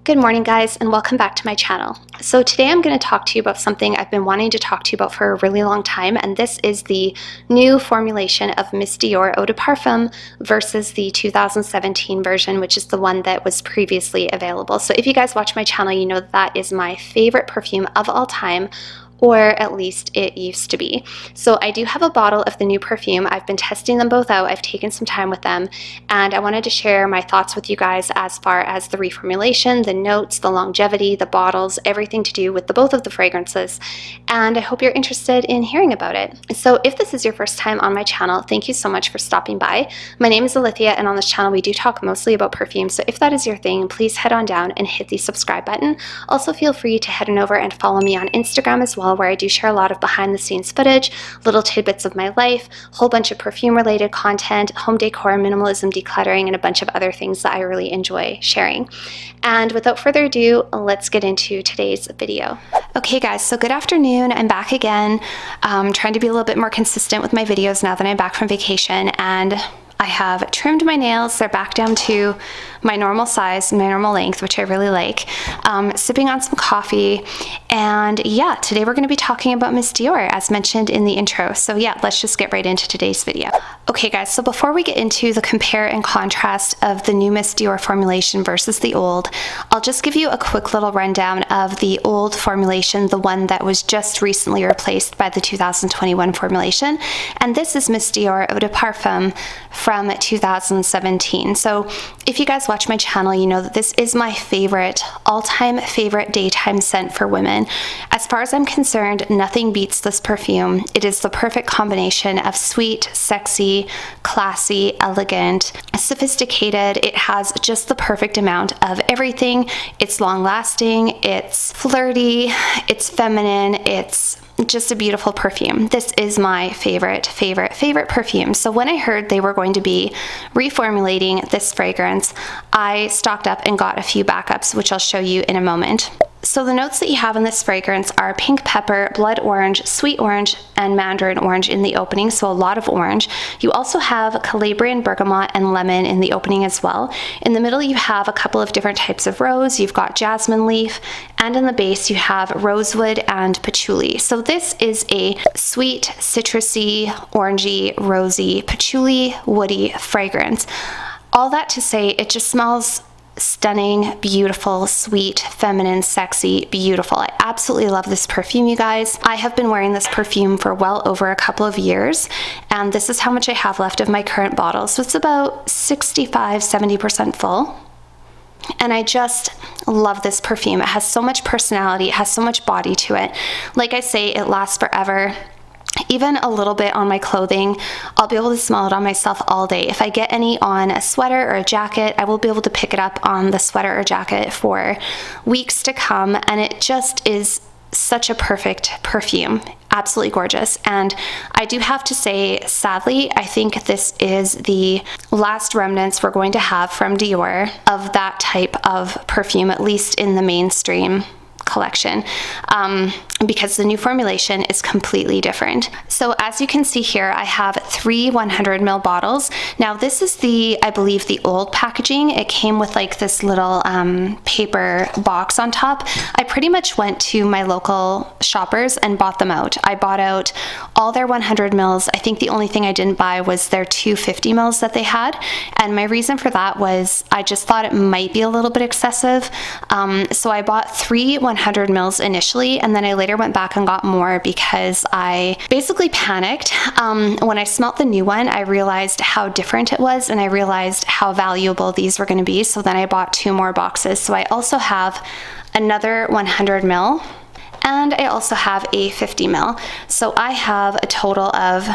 Good morning, guys, and welcome back to my channel. So today I'm going to talk to you about something I've been wanting to talk to you about for a really long time, and this is the new formulation of Miss Dior Eau de Parfum versus the 2017 version, which is the one that was previously available. So if you guys watch my channel, you know that is my favorite perfume of all time, or at least it used to be. So I do have a bottle of the new perfume. I've been testing them both out. I've taken some time with them, and I wanted to share my thoughts with you guys as far as the reformulation, the notes, the longevity, the bottles, everything to do with both of the fragrances, and I hope you're interested in hearing about it. So if this is your first time on my channel, thank you so much for stopping by. My name is Alithia, and on this channel we do talk mostly about perfume, so if that is your thing, please head on down and hit the subscribe button. Also feel free to head on over and follow me on Instagram as well, where I do share a lot of behind the scenes footage, little tidbits of my life, a whole bunch of perfume related content, home decor, minimalism, decluttering, and a bunch of other things that I really enjoy sharing. And without further ado, let's get into today's video. Okay guys, so good afternoon. I'm back again, trying to be a little bit more consistent with my videos now that I'm back from vacation, and I have trimmed my nails. They're back down to my normal size, my normal length, which I really like. Sipping on some coffee, and yeah, today we're going to be talking about Miss Dior as mentioned in the intro. So yeah, let's just get right into today's video. Okay guys, so before we get into the compare and contrast of the new Miss Dior formulation versus the old, I'll just give you a quick little rundown of the old formulation, the one that was just recently replaced by the 2021 formulation, and this is Miss Dior Eau de Parfum from 2017. So if you guys watch my channel, you know that this is my favorite, all-time favorite daytime scent for women. As far as I'm concerned, nothing beats this perfume. It is the perfect combination of sweet, sexy, classy, elegant, sophisticated. It has just the perfect amount of everything. It's long-lasting, it's flirty, it's feminine, it's just a beautiful perfume. This is my favorite perfume. So when I heard they were going to be reformulating this fragrance, I stocked up and got a few backups, which I'll show you in a moment. So the notes that you have in this fragrance are pink pepper, blood orange, sweet orange, and mandarin orange in the opening, so a lot of orange. You also have Calabrian bergamot and lemon in the opening as well. In the middle you have a couple of different types of rose. You've got jasmine leaf, and in the base you have rosewood and patchouli. So this is a sweet, citrusy, orangey, rosy, patchouli, woody fragrance. All that to say, it just smells stunning, beautiful, sweet, feminine, sexy, beautiful. I absolutely love this perfume, you guys. I have been wearing this perfume for well over a couple of years, and this is how much I have left of my current bottle. So it's about 65-70% full. And I just love this perfume. It has so much personality, it has so much body to it. Like I say, it lasts forever. Even a little bit on my clothing, I'll be able to smell it on myself all day. If I get any on a sweater or a jacket, I will be able to pick it up on the sweater or jacket for weeks to come, and it just is such a perfect perfume. Absolutely gorgeous. And I do have to say, sadly, I think this is the last remnants we're going to have from Dior of that type of perfume, at least in the mainstream collection, because the new formulation is completely different. So as you can see here, I have 3 100 ml bottles. Now this is I believe the old packaging. It came with like this little paper box on top. I pretty much went to my local shoppers and bought them out. I bought out all their 100 mils. I think the only thing I didn't buy was their 250 mils that they had, and my reason for that was I just thought it might be a little bit excessive. So I bought 3 100 mils initially, and then I later went back and got more because I basically panicked. When I smelt the new one, I realized how different it was, and I realized how valuable these were going to be. So then I bought 2 more boxes. So I also have another 100 mil, and I also have a 50 mil. So I have a total of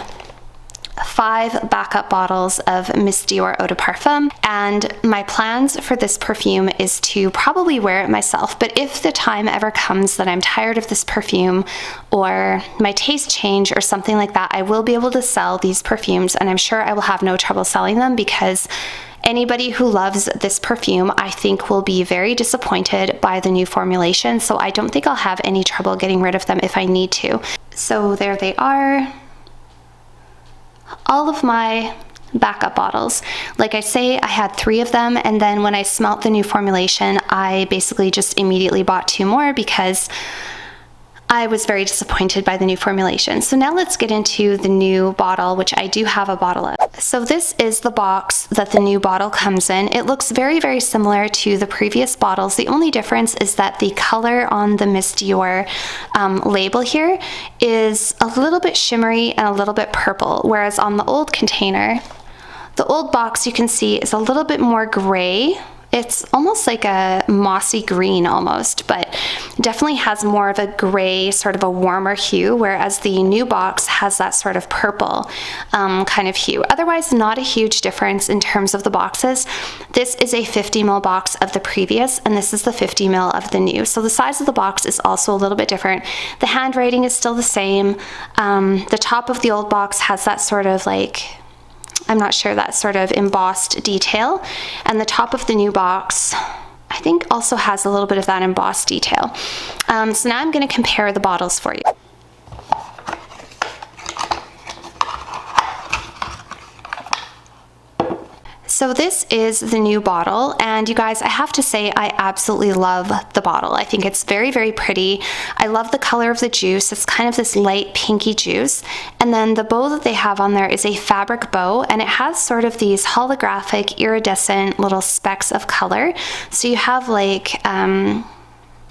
5 backup bottles of Miss Dior Eau de Parfum, and my plans for this perfume is to probably wear it myself, but if the time ever comes that I'm tired of this perfume or my taste change or something like that, I will be able to sell these perfumes, and I'm sure I will have no trouble selling them because anybody who loves this perfume, I think, will be very disappointed by the new formulation, so I don't think I'll have any trouble getting rid of them if I need to. So there they are. All of my backup bottles. Like I say, I had 3 of them, and then when I smelt the new formulation, I basically just immediately bought 2 more because I was very disappointed by the new formulation. So now let's get into the new bottle, which I do have a bottle of. So this is the box that the new bottle comes in. It looks very, very similar to the previous bottles. The only difference is that the color on the Miss Dior label here is a little bit shimmery and a little bit purple, whereas on the old container, the old box you can see is a little bit more gray. It's almost like a mossy green almost, but definitely has more of a gray, sort of a warmer hue, whereas the new box has that sort of purple kind of hue. Otherwise, not a huge difference in terms of the boxes. This is a 50 ml box of the previous, and this is the 50 ml of the new. So the size of the box is also a little bit different. The handwriting is still the same. The top of the old box has that sort of like, I'm not sure, that sort of embossed detail. And the top of the new box, I think, also has a little bit of that embossed detail. So now I'm going to compare the bottles for you. So this is the new bottle, and you guys, I have to say I absolutely love the bottle. I think it's very, very pretty. I love the color of the juice. It's kind of this light pinky juice. And then the bow that they have on there is a fabric bow, and it has sort of these holographic, iridescent little specks of color. So you have like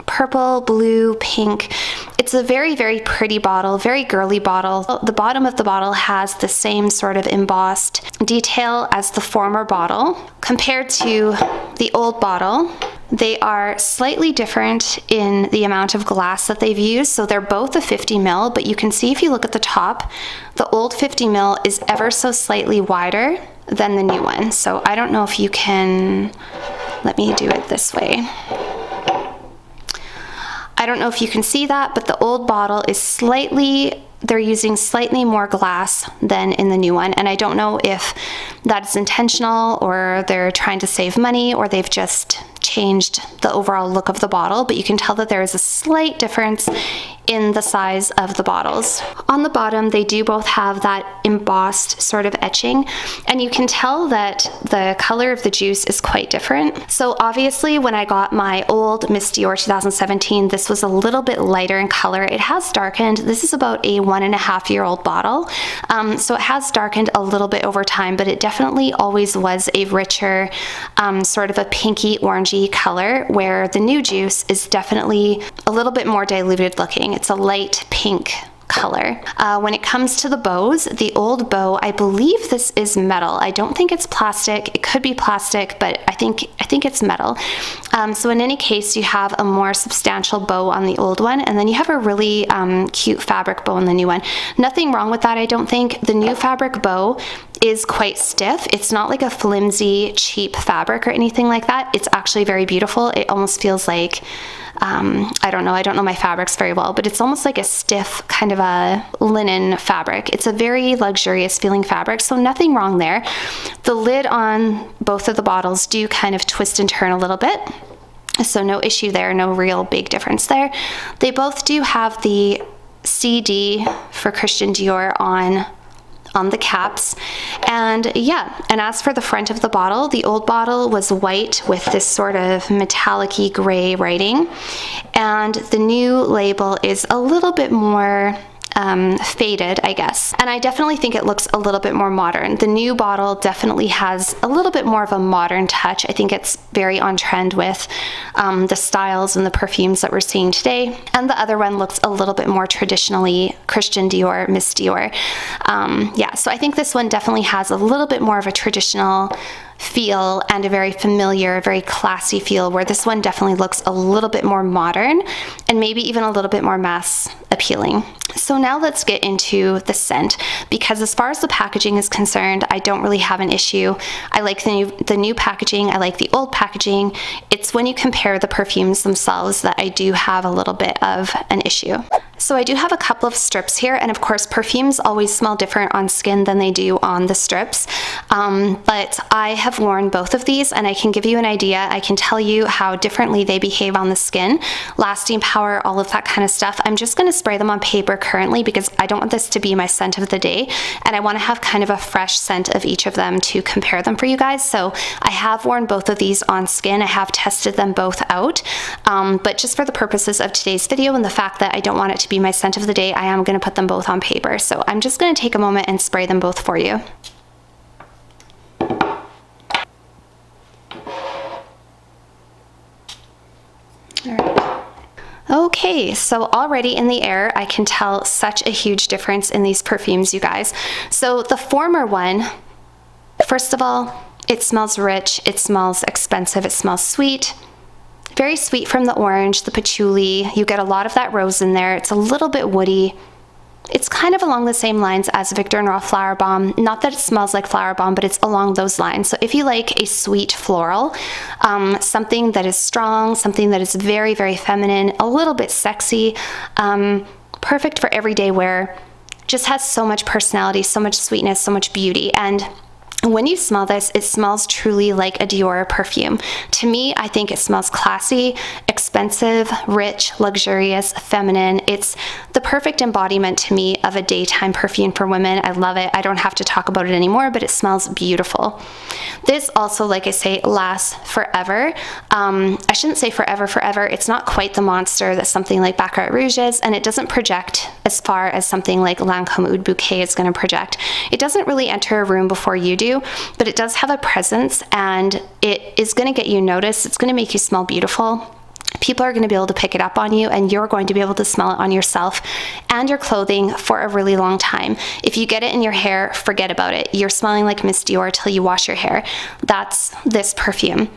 purple, blue, pink. It's a very, very pretty bottle, very girly bottle. The bottom of the bottle has the same sort of embossed detail as the former bottle. Compared to the old bottle, they are slightly different in the amount of glass that they've used. So they're both a 50 ml, but you can see if you look at the top, the old 50 ml is ever so slightly wider than the new one. So I don't know if you can, let me do it this way. I don't know if you can see that, but the old bottle is slightly, they're using slightly more glass than in the new one. And I don't know if that's intentional or they're trying to save money or they've just changed the overall look of the bottle, but you can tell that there is a slight difference in the size of the bottles. On the bottom, they do both have that embossed sort of etching, and you can tell that the color of the juice is quite different. So obviously when I got my old Miss Dior 2017, this was a little bit lighter in color. It has darkened. This is about a 1.5-year-old bottle. So it has darkened a little bit over time, but it definitely always was a richer, sort of a pinky orangey color, where the new juice is definitely a little bit more diluted looking. It's a light pink color. When it comes to the bows, the old bow, I believe this is metal. I don't think it's plastic. It could be plastic, but I think it's metal. So in any case, you have a more substantial bow on the old one, and then you have a really cute fabric bow on the new one. Nothing wrong with that, I don't think. The new fabric bow is quite stiff. It's not like a flimsy, cheap fabric or anything like that. It's actually very beautiful. It almost feels like, I don't know my fabrics very well, but it's almost like a stiff kind of a linen fabric. It's a very luxurious feeling fabric, so nothing wrong there. The lid on both of the bottles do kind of twist and turn a little bit, so no issue there, no real big difference there. They both do have the CD for Christian Dior on the caps. And yeah, and as for the front of the bottle, the old bottle was white with this sort of metallic-y gray writing, and the new label is a little bit more faded, I guess. And I definitely think it looks a little bit more modern. The new bottle definitely has a little bit more of a modern touch. I think it's very on trend with the styles and the perfumes that we're seeing today. And the other one looks a little bit more traditionally Christian Dior, Miss Dior. Yeah, so I think this one definitely has a little bit more of a traditional feel and a very familiar, very classy feel, where this one definitely looks a little bit more modern and maybe even a little bit more mass appealing. So now let's get into the scent, because as far as the packaging is concerned, I don't really have an issue. I like the new packaging. I like the old packaging. It's when you compare the perfumes themselves that I do have a little bit of an issue. So I do have a couple of strips here, and of course perfumes always smell different on skin than they do on the strips, but I have worn both of these and I can give you an idea. I can tell you how differently they behave on the skin, lasting power, all of that kind of stuff. I'm just going to spray them on paper currently because I don't want this to be my scent of the day, and I want to have kind of a fresh scent of each of them to compare them for you guys. So I have worn both of these on skin. I have tested them both out, but just for the purposes of today's video and the fact that I don't want it to be my scent of the day, I am going to put them both on paper. So I'm just going to take a moment and spray them both for you. All right. Okay, so already in the air, I can tell such a huge difference in these perfumes, you guys. So the former one, first of all, it smells rich, it smells expensive, it smells sweet. Very sweet from the orange, the patchouli. You get a lot of that rose in there. It's a little bit woody. It's kind of along the same lines as Viktor & Rolf Flower Bomb. Not that it smells like Flower Bomb, but it's along those lines. So if you like a sweet floral, something that is strong, something that is very, very feminine, a little bit sexy, perfect for everyday wear, just has so much personality, so much sweetness, so much beauty. And when you smell this, it smells truly like a Dior perfume. To me, I think it smells classy, expensive, rich, luxurious, feminine. It's the perfect embodiment to me of a daytime perfume for women. I love it. I don't have to talk about it anymore, but it smells beautiful. This also, like I say, lasts forever. I shouldn't say forever. It's not quite the monster that something like Baccarat Rouge is, and it doesn't project as far as something like Lancôme Oud Bouquet is going to project. It doesn't really enter a room before you do, but it does have a presence, and it is going to get you noticed. It's going to make you smell beautiful. People are going to be able to pick it up on you, and you're going to be able to smell it on yourself and your clothing for a really long time. If you get it in your hair, forget about it. You're smelling like Miss Dior till you wash your hair. That's this perfume.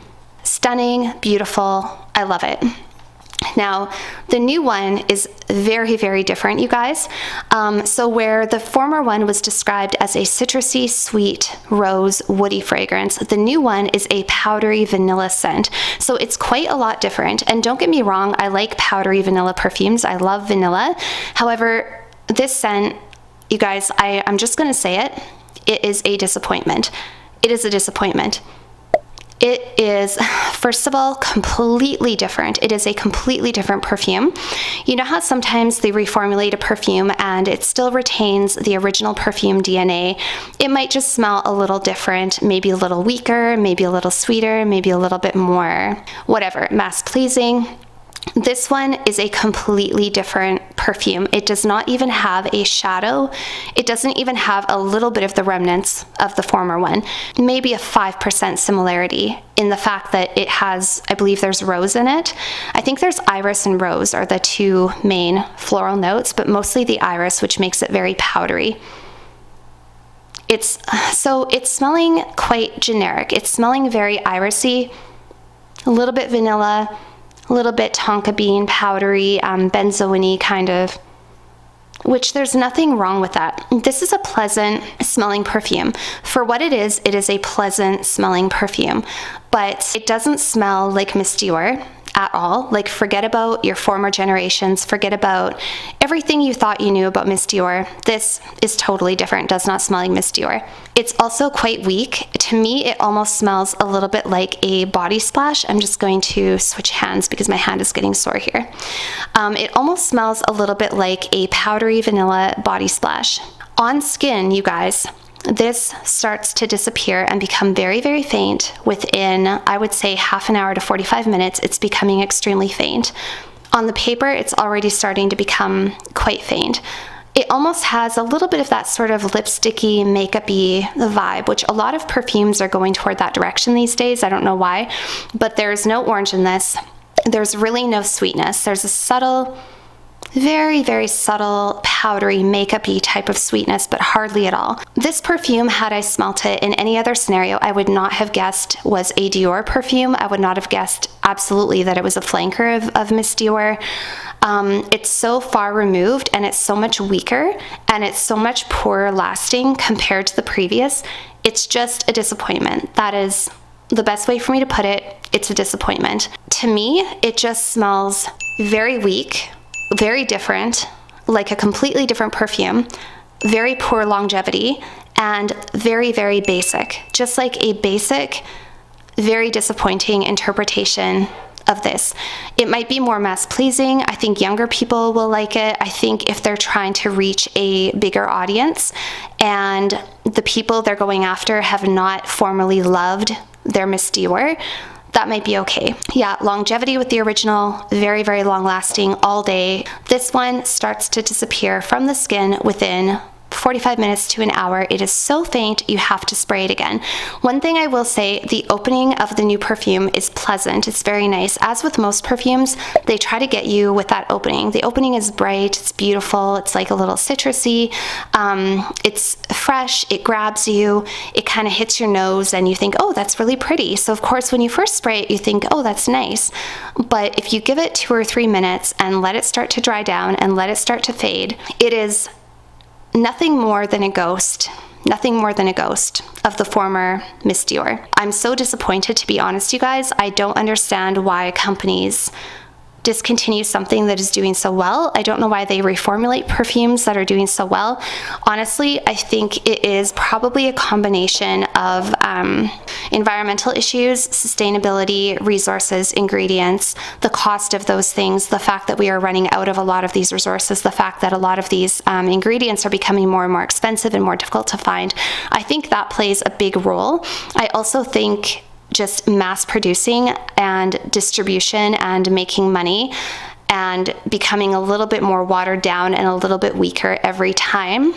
Stunning, beautiful. I love it. Now, the new one is very, very different, you guys. So where the former one was described as a citrusy, sweet, rose, woody fragrance, the new one is a powdery vanilla scent. So it's quite a lot different. And don't get me wrong, I like powdery vanilla perfumes. I love vanilla. However, this scent, you guys, I'm just going to say it, it is a disappointment. It is a disappointment. It is, first of all, completely different. It is a completely different perfume. You know how sometimes they reformulate a perfume and it still retains the original perfume DNA? It might just smell a little different, maybe a little weaker, maybe a little sweeter, maybe a little bit more, whatever, mass-pleasing. This one is a completely different perfume. It does not even have a shadow. It doesn't even have a little bit of the remnants of the former one. Maybe a 5% similarity in the fact that it has, I believe there's rose in it. I think there's iris and rose are the two main floral notes, but mostly the iris, which makes it very powdery. It's smelling quite generic. It's smelling very irisy, a little bit vanilla, a little bit tonka bean, powdery, benzoin-y kind of, which there's nothing wrong with that. This is a pleasant smelling perfume. For what it is a pleasant smelling perfume, but it doesn't smell like Miss Dior at all. Like, forget about your former generations, forget about everything you thought you knew about Miss Dior. This is totally different, does not smell like Miss Dior. It's also quite weak. To me, it almost smells a little bit like a body splash. I'm just going to switch hands because my hand is getting sore here. It almost smells a little bit like a powdery vanilla body splash. On skin, you guys, this starts to disappear and become very, very faint within, I would say, half an hour to 45 minutes. It's becoming extremely faint. On the paper, it's already starting to become quite faint. It almost has a little bit of that sort of lipsticky, makeup-y vibe, which a lot of perfumes are going toward that direction these days. I don't know why, but there's no orange in this. There's really no sweetness. There's a subtle, very, very subtle, powdery, makeup-y type of sweetness, but hardly at all. This perfume, had I smelt it in any other scenario, I would not have guessed was a Dior perfume. I would not have guessed absolutely that it was a flanker of Miss Dior. It's so far removed, and it's so much weaker, and it's so much poorer lasting compared to the previous. It's just a disappointment. That is the best way for me to put it. It's a disappointment. To me, it just smells very weak, very different. like a completely different perfume, very poor longevity, and very, very basic. Just like a basic, very disappointing interpretation of this. It might be more mass pleasing. I think younger people will like it. I think if they're trying to reach a bigger audience and the people they're going after have not formally loved their Miss Dior, that might be okay. Yeah, longevity with the original, very, very long lasting all day. This one starts to disappear from the skin within 45 minutes to an hour. It is so faint, you have to spray it again. One thing I will say, the opening of the new perfume is pleasant. It's very nice. As with most perfumes, they try to get you with that opening. The opening is bright, it's beautiful, it's like a little citrusy, it's fresh, it grabs you, it kind of hits your nose and you think, oh, that's really pretty. So of course, when you first spray it, you think, oh, that's nice. But if you give it 2 or 3 minutes and let it start to dry down and let it start to fade, it is nothing more than a ghost. Nothing more than a ghost of the former Miss Dior. I'm so disappointed, to be honest, you guys. I don't understand why companies discontinue something that is doing so well. I don't know why they reformulate perfumes that are doing so well. Honestly, I think it is probably a combination of environmental issues, sustainability, resources, ingredients, the cost of those things, the fact that we are running out of a lot of these resources, the fact that a lot of these ingredients are becoming more and more expensive and more difficult to find. I think that plays a big role. I also think just mass producing and distribution and making money and becoming a little bit more watered down and a little bit weaker every time,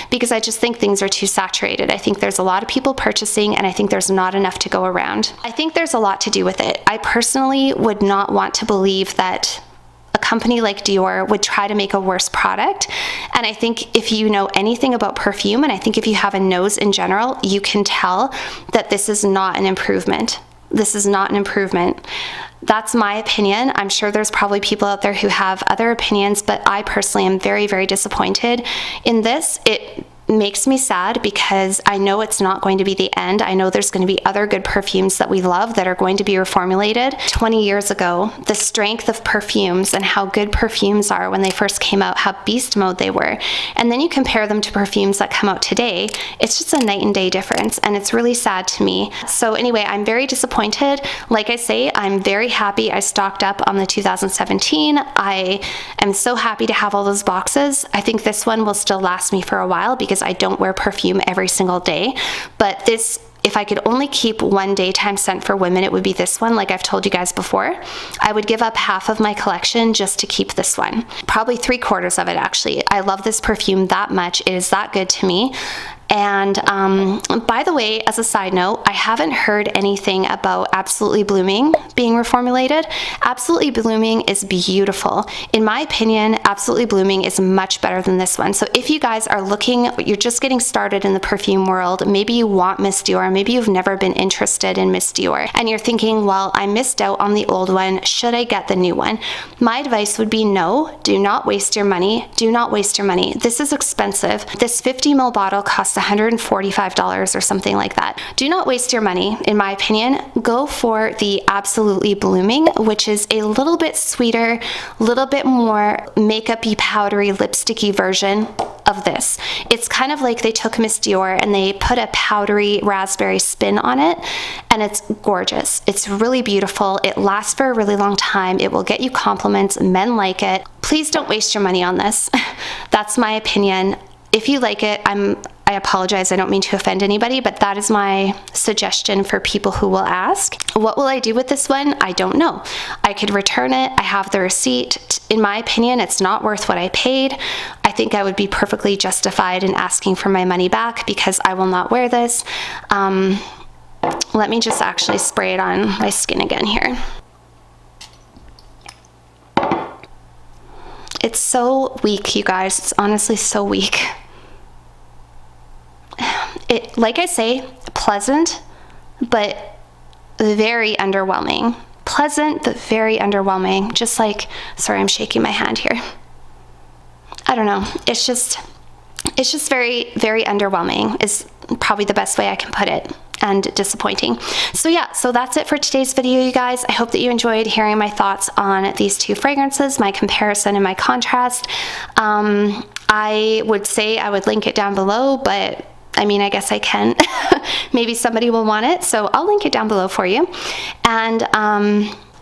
because I just think things are too saturated. I think there's a lot of people purchasing and I think there's not enough to go around. I think there's a lot to do with it. I personally would not want to believe that a company like Dior would try to make a worse product. And I think if you know anything about perfume, and I think if you have a nose in general, you can tell that this is not an improvement. This is not an improvement. That's my opinion. I'm sure there's probably people out there who have other opinions, but I personally am very, very disappointed in this. It makes me sad because I know it's not going to be the end. I know there's going to be other good perfumes that we love that are going to be reformulated. 20 years ago, the strength of perfumes and how good perfumes are when they first came out, how beast mode they were. And then you compare them to perfumes that come out today, it's just a night and day difference, and it's really sad to me. So anyway, I'm very disappointed. Like I say, I'm very happy I stocked up on the 2017. I am so happy to have all those boxes. I think this one will still last me for a while because I don't wear perfume every single day, but this, if I could only keep one daytime scent for women, it would be this one. Like I've told you guys before, I would give up half of my collection just to keep this one. Probably 3/4 of it, actually. I love this perfume that much. It is that good to me. And by the way, as a side note, I haven't heard anything about Absolutely Blooming being reformulated. Absolutely Blooming is beautiful. In my opinion, Absolutely Blooming is much better than this one. So if you guys are looking, you're just getting started in the perfume world, maybe you want Miss Dior, maybe you've never been interested in Miss Dior, and you're thinking, well, I missed out on the old one, should I get the new one? My advice would be no, do not waste your money. Do not waste your money. This is expensive. This 50 ml bottle costs $145 or something like that. Do not waste your money, in my opinion. Go for the Absolutely Blooming, which is a little bit sweeter, little bit more makeup-y, powdery, lipsticky version of this. It's kind of like they took Miss Dior and they put a powdery raspberry spin on it, and it's gorgeous. It's really beautiful. It lasts for a really long time. It will get you compliments. Men like it. Please don't waste your money on this. That's my opinion. If you like it, I apologize, I don't mean to offend anybody, but that is my suggestion for people who will ask. What will I do with this one? I don't know. I could return it. I have the receipt. In my opinion, it's not worth what I paid. I think I would be perfectly justified in asking for my money back because I will not wear this. Let me just actually spray it on my skin again here. It's so weak, you guys. It's honestly so weak. It, like I say, pleasant, but very underwhelming. Pleasant, but very underwhelming. Just like, sorry, I'm shaking my hand here. I don't know. It's just very, very underwhelming is probably the best way I can put it. and disappointing. So yeah, so that's it for today's video, you guys. I hope that you enjoyed hearing my thoughts on these two fragrances, my comparison and my contrast. I would say I would link it down below, but I mean, I guess I can. Maybe somebody will want it, so I'll link it down below for you. And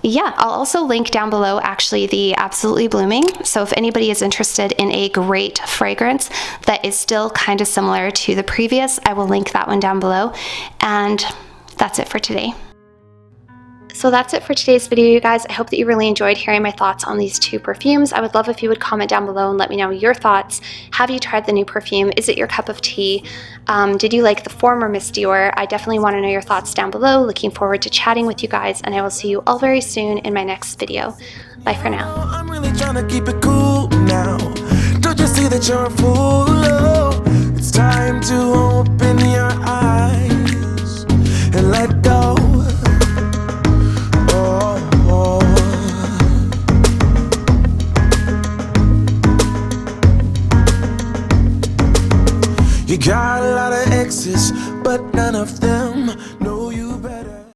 yeah, I'll also link down below actually the Absolutely Blooming. So if anybody is interested in a great fragrance that is still kind of similar to the previous, I will link that one down below. And that's it for today. So that's it for today's video, you guys. I hope that you really enjoyed hearing my thoughts on these two perfumes. I would love if you would comment down below and let me know your thoughts. Have you tried the new perfume? Is it your cup of tea? Did you like the former Miss Dior? I definitely want to know your thoughts down below. Looking forward to chatting with you guys, and I will see you all very soon in my next video. Bye for now. I'm really trying to keep it cool now. Don't you see that you're a fool? Oh, it's time to open your eyes and let go. You got a lot of exes, but none of them